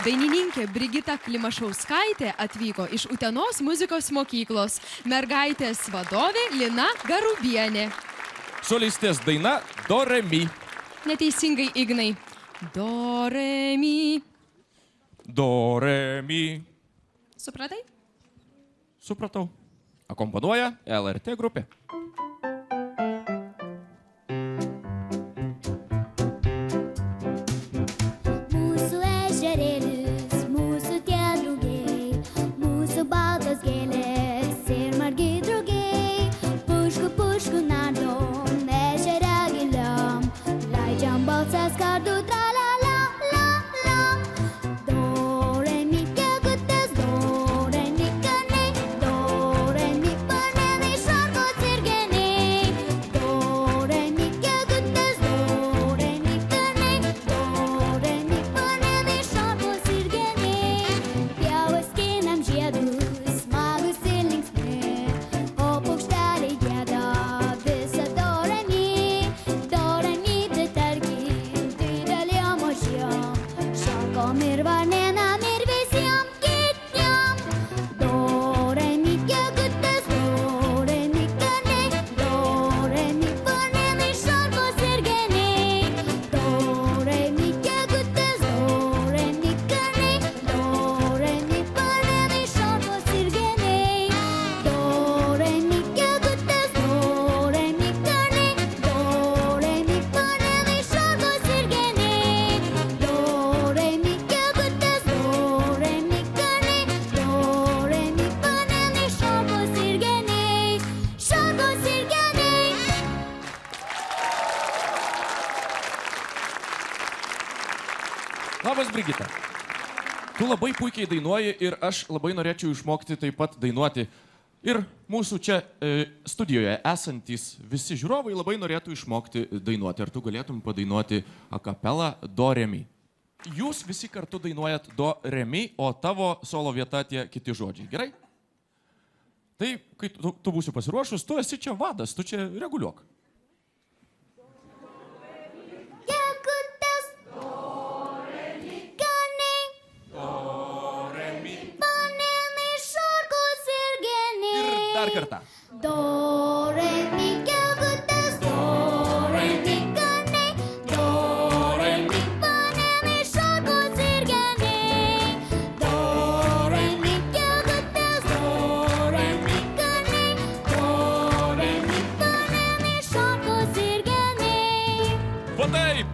Dainininkė Brigita Klimašauskaitė atvyko iš Utenos muzikos mokyklos. Mergaitės vadovė Lina Garubienė. Solistės daina Do Re Mi. Neteisingai, Ignai. Do Re Mi. Do Re Mi. Supratai? Supratau. Akompanuoja LRT grupė. Mūsų ežerėlis, mūsų tie drugiai, mūsų baltos gėlės ir margi drugiai. Pušku, pušku nardom, ežere giliam, leidžiam balsas kartu tra la la la la. Do, re, mi, gegutės, do, re, mi, kanai, do, re, mi, panenai, šarkos ir geniai. Do, re, mi, gegutės, do, re, mi, kanai, do, re, mi, panenai, šarkos ir geniai. Pievos skinam žiedus, smagus ir linksmi, o paukšteliai gieda visą do, re, mi, tai tarkim, dideliem mažiem, šarkom ir varnėnam ir visiem kitiem. Do, re, mi, gegutės, do, re, mi, kanai, do, re, mi, varnėnai, šarkos ir geniai. Do, re, mi, gegutės, do, re, mi, kanai, do, re, mi, varnėnai, šarkos ir geniai. Do, re, mi, gegutės, do, re, mi, kanai, do, re, mi, varnėnai, šarkos ir geniai. Do, re, mi, gegutės, do, re, mi, kanai, do, re, mi, varnėnai, šarkos ir geniai. Šarkos ir geniai. Labas, Brigita. Tu labai puikiai dainuoji ir aš labai norėčiau išmokti taip pat dainuoti. Ir mūsų čia studijoje esantys visi žiūrovai labai norėtų išmokti dainuoti. Ar tu galėtum padainuoti a cappella Do Re Mi? Jūs visi kartu dainuojat Do Re Mi, o tavo solo vieta tie kiti žodžiai. Gerai? Tai, kai tu būsi pasiruošus, tu esi čia vadas, tu čia reguliuok. Gegutės, kanai, panenai, šarkos ir Ir geniai. dar kartą. Do, re, mi, gegutės, do, re, mi, kanai, do, re, mi, panenai, šarkos ir geniai. Do, re, mi, gegutės, do, re, mi, kanai, do, re, mi, panenai, šarkos ir geniai. Va taip!